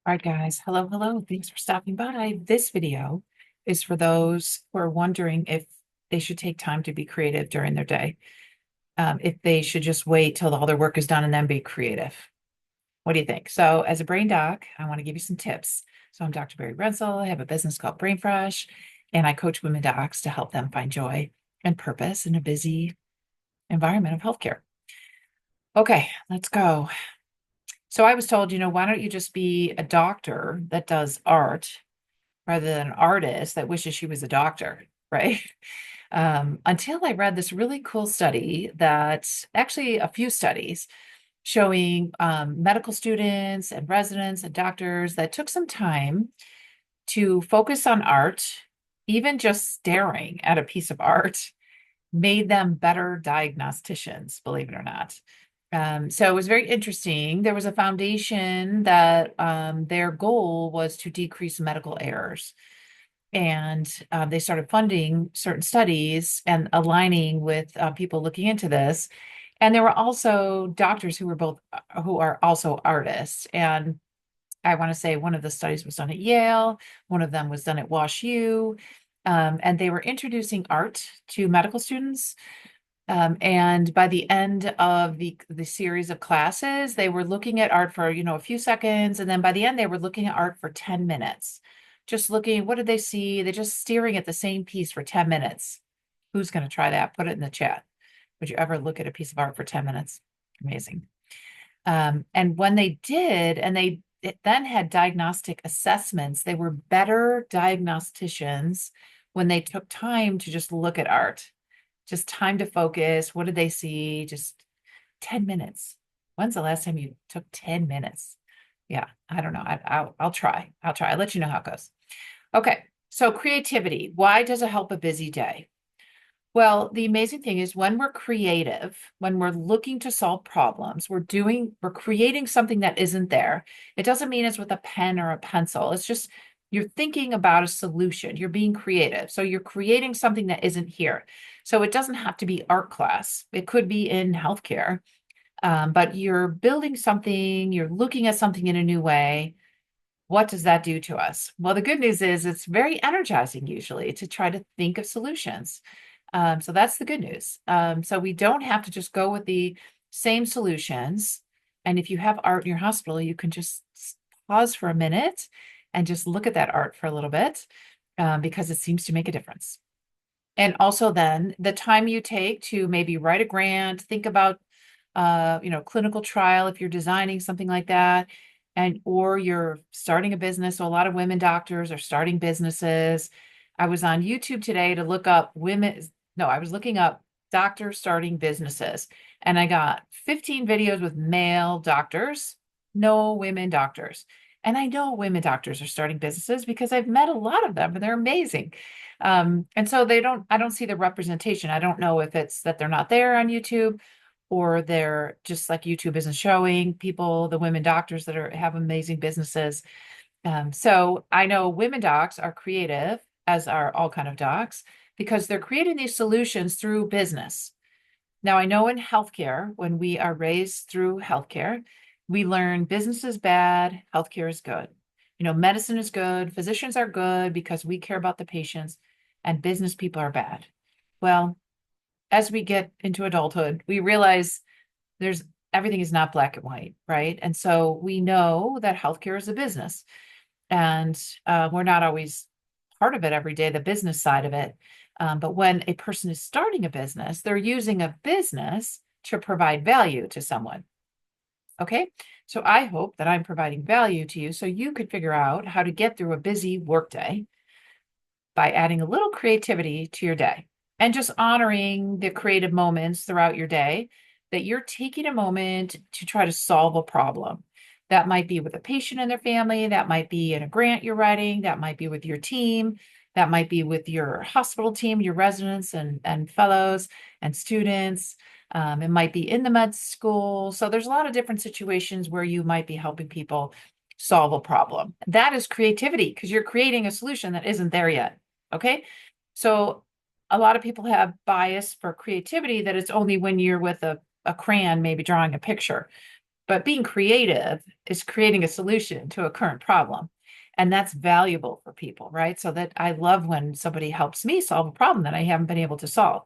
All right, guys. Hello, hello. Thanks for stopping by. This video is for those who are wondering if they should take time to be creative during their day, if they should just wait till all their work is done and then be creative. What do you think? So, as a brain doc, I want to give you some tips. So, I'm Dr. Barry Renzel. I have a business called Brain Fresh, and I coach women docs to help them find joy and purpose in a busy environment of healthcare. Okay, let's go. So, I was told, why don't you just be a doctor that does art rather than an artist that wishes she was a doctor, right? Until I read this really cool study that actually a few studies showing medical students and residents and doctors that took some time to focus on art, even just staring at a piece of art made them better diagnosticians, believe it or not. So it was very interesting. There was a foundation that their goal was to decrease medical errors. And they started funding certain studies and aligning with people looking into this. And there were also doctors who are also artists. And I want to say one of the studies was done at Yale, one of them was done at Wash U, and they were introducing art to medical students. And by the end of the series of classes, they were looking at art for, a few seconds. And then by the end, they were looking at art for 10 minutes. Just looking, what did they see? They're just staring at the same piece for 10 minutes. Who's going to try that? Put it in the chat. Would you ever look at a piece of art for 10 minutes? Amazing. And when they did, and it then had diagnostic assessments, they were better diagnosticians when they took time to just look at art, just time to focus. What did they see? Just 10 minutes. When's the last time you took 10 minutes? Yeah, I don't know. I'll try. I'll let you know how it goes. Okay, so creativity. Why does it help a busy day? Well, the amazing thing is when we're creative, when we're looking to solve problems, we're creating something that isn't there. It doesn't mean it's with a pen or a pencil. It's just you're thinking about a solution. You're being creative. So you're creating something that isn't here. So it doesn't have to be art class. It could be in healthcare, but you're building something, you're looking at something in a new way. What does that do to us? Well, the good news is it's very energizing usually to try to think of solutions. So that's the good news. So we don't have to just go with the same solutions. And if you have art in your hospital, you can just pause for a minute and just look at that art for a little bit because it seems to make a difference. And also then the time you take to maybe write a grant, think about clinical trial if you're designing something like that, and or you're starting a business. So a lot of women doctors are starting businesses. I was on YouTube today to look up women. No, I was looking up doctors starting businesses, and I got 15 videos with male doctors, no women doctors. And I know women doctors are starting businesses because I've met a lot of them and they're amazing. And so I don't see the representation. I don't know if it's that they're not there on YouTube or they're just like YouTube isn't showing people, the women doctors that have amazing businesses. So I know women docs are creative, as are all kind of docs, because they're creating these solutions through business. Now, I know in healthcare, when we are raised through healthcare, we learn business is bad, healthcare is good. Medicine is good, physicians are good because we care about the patients, and business people are bad. Well, as we get into adulthood, we realize there's everything is not black and white, right? And so we know that healthcare is a business, and we're not always part of it every day, the business side of it. But when a person is starting a business, they're using a business to provide value to someone. Okay. So I hope that I'm providing value to you so you could figure out how to get through a busy workday by adding a little creativity to your day and just honoring the creative moments throughout your day that you're taking a moment to try to solve a problem. That might be with a patient and their family, that might be in a grant you're writing, that might be with your team, that might be with your hospital team, your residents and fellows and students. It might be in the med school. So there's a lot of different situations where you might be helping people solve a problem. That is creativity because you're creating a solution that isn't there yet. Okay. So a lot of people have bias for creativity that it's only when you're with a crayon, maybe drawing a picture. But being creative is creating a solution to a current problem. And that's valuable for people, right? So that I love when somebody helps me solve a problem that I haven't been able to solve.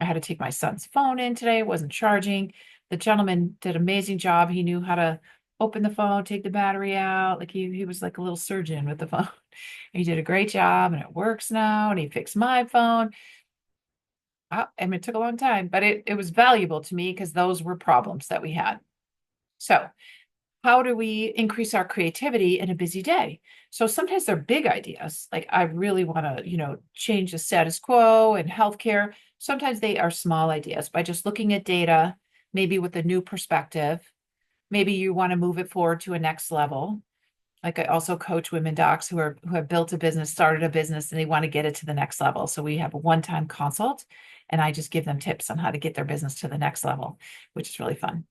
I had to take my son's phone in today, it wasn't charging. The gentleman did an amazing job. He knew how to open the phone, take the battery out. Like he was like a little surgeon with the phone. He did a great job and it works now. And he fixed my phone. I mean, it took a long time, but it was valuable to me because those were problems that we had. So how do we increase our creativity in a busy day? So sometimes they're big ideas, like I really want to, change the status quo in healthcare. Sometimes they are small ideas by just looking at data, maybe with a new perspective. Maybe you want to move it forward to a next level. Like I also coach women docs who have built a business, started a business, and they want to get it to the next level. So we have a one-time consult, and I just give them tips on how to get their business to the next level, which is really fun.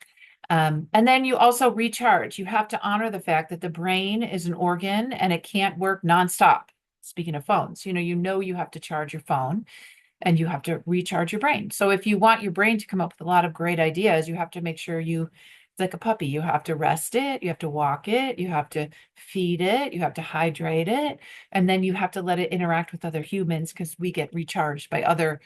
And then you also recharge. You have to honor the fact that the brain is an organ and it can't work nonstop. Speaking of phones, you have to charge your phone and you have to recharge your brain. So if you want your brain to come up with a lot of great ideas, you have to make sure it's like a puppy. You have to rest it, you have to walk it, you have to feed it, you have to hydrate it, and then you have to let it interact with other humans because we get recharged by other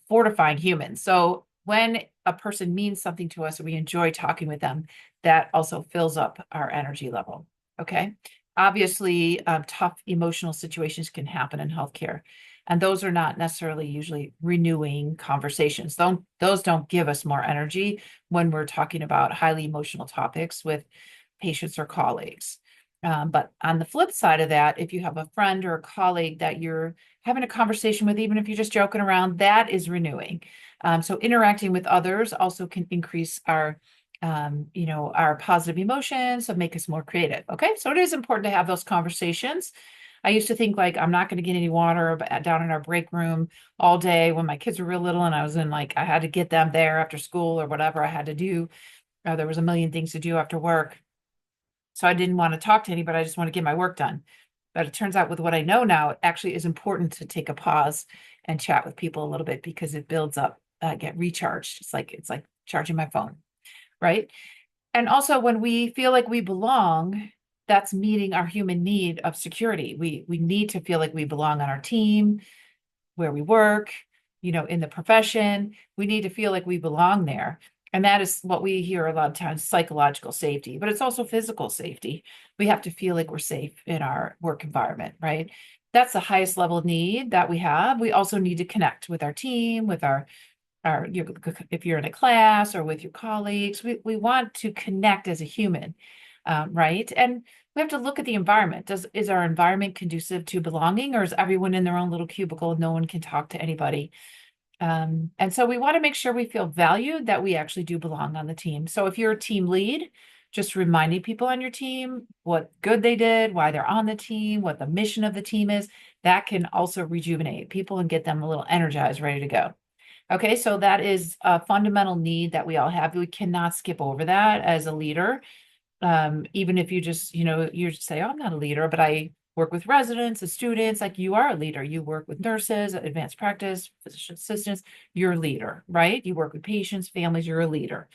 fortifying humans. So when a person means something to us and we enjoy talking with them, that also fills up our energy level. Okay. Obviously, tough emotional situations can happen in healthcare. And those are not necessarily usually renewing conversations. Those don't give us more energy when we're talking about highly emotional topics with patients or colleagues. But on the flip side of that, if you have a friend or a colleague that you're having a conversation with, even if you're just joking around, that is renewing. So interacting with others also can increase our positive emotions, so make us more creative. Okay, so it is important to have those conversations. I used to think like I'm not going to get any water down in our break room all day when my kids were real little, and I was in like I had to get them there after school or whatever I had to do. There was a million things to do after work. So I didn't want to talk to anybody. I just want to get my work done. But it turns out with what I know now, it actually is important to take a pause and chat with people a little bit because it builds up, get recharged. It's like charging my phone, right? And also when we feel like we belong, that's meeting our human need of security. We need to feel like we belong on our team, where we work, in the profession. We need to feel like we belong there. And that is what we hear a lot of times, psychological safety, but it's also physical safety. We have to feel like we're safe in our work environment, right? That's the highest level need that we have. We also need to connect with our team, with if you're in a class or with your colleagues, we want to connect as a human, right? And we have to look at the environment. Is our environment conducive to belonging, or is everyone in their own little cubicle? No one can talk to anybody. And so we want to make sure we feel valued, that we actually do belong on the team. So if you're a team lead, just reminding people on your team what good they did, why they're on the team, what the mission of the team is, that can also rejuvenate people and get them a little energized, ready to go. Okay, so that is a fundamental need that we all have. We cannot skip over that as a leader. Even if you just, you say, oh, I'm not a leader, but I work with residents and students, like you are a leader. You work with nurses, advanced practice, physician assistants, you're a leader, right? You work with patients, families, you're a leader.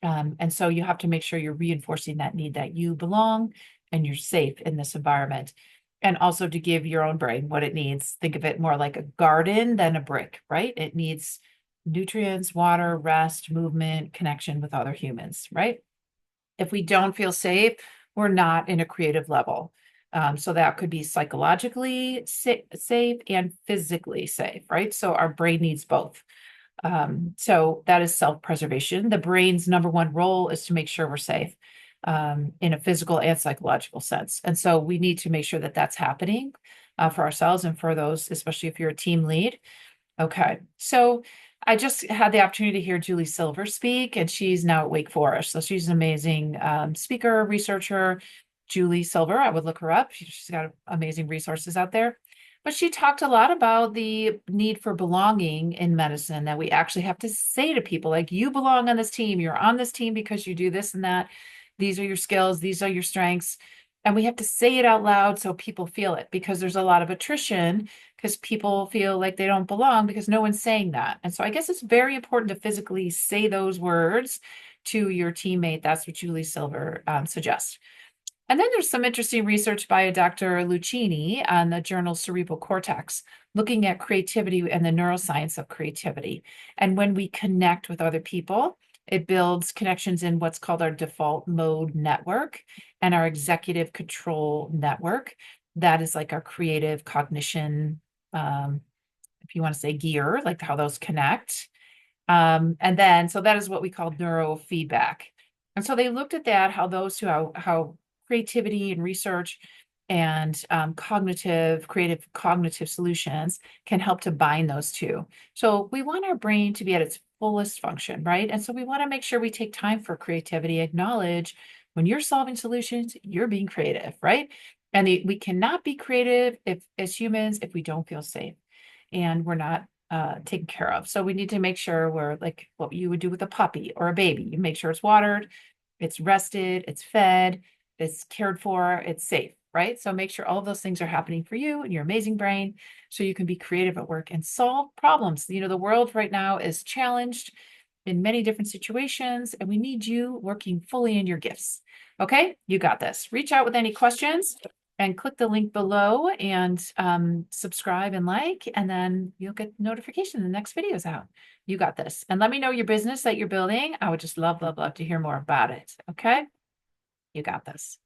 And so you have to make sure you're reinforcing that need that you belong and you're safe in this environment. And also to give your own brain what it needs. Think of it more like a garden than a brick, right? It needs nutrients, water, rest, movement, connection with other humans, right? If we don't feel safe, we're not in a creative level. So that could be psychologically safe and physically safe, right? So our brain needs both. So that is self-preservation. The brain's number one role is to make sure we're safe in a physical and psychological sense. And so we need to make sure that that's happening for ourselves and for those, especially if you're a team lead. Okay, so I just had the opportunity to hear Julie Silver speak, and she's now at Wake Forest. So she's an amazing speaker, researcher. Julie Silver, I would look her up. She's got amazing resources out there. But she talked a lot about the need for belonging in medicine, that we actually have to say to people, like, you belong on this team. You're on this team because you do this and that. These are your skills. These are your strengths. And we have to say it out loud so people feel it, because there's a lot of attrition because people feel like they don't belong because no one's saying that. And so I guess it's very important to physically say those words to your teammate. That's what Julie Silver suggests. And then there's some interesting research by Dr. Lucchini on the journal Cerebral Cortex, looking at creativity and the neuroscience of creativity. And when we connect with other people, it builds connections in what's called our default mode network and our executive control network. That is like our creative cognition, if you want to say gear, like how those connect. And then, so that is what we call neurofeedback. And so they looked at that, how those how creativity and research and creative cognitive solutions can help to bind those two. So we want our brain to be at its fullest function, right? And so we want to make sure we take time for creativity, acknowledge when you're solving solutions, you're being creative, right? And we cannot be creative as humans if we don't feel safe and we're not taken care of. So we need to make sure we're like what you would do with a puppy or a baby. You make sure it's watered, it's rested, it's fed, it's cared for, it's safe, right? So make sure all of those things are happening for you and your amazing brain so you can be creative at work and solve problems. You know, the world right now is challenged in many different situations, and we need you working fully in your gifts. Okay, you got this. Reach out with any questions and click the link below and subscribe and like, and then you'll get notification the next video is out. You got this. And let me know your business that you're building. I would just love, love, love to hear more about it. Okay, you got this.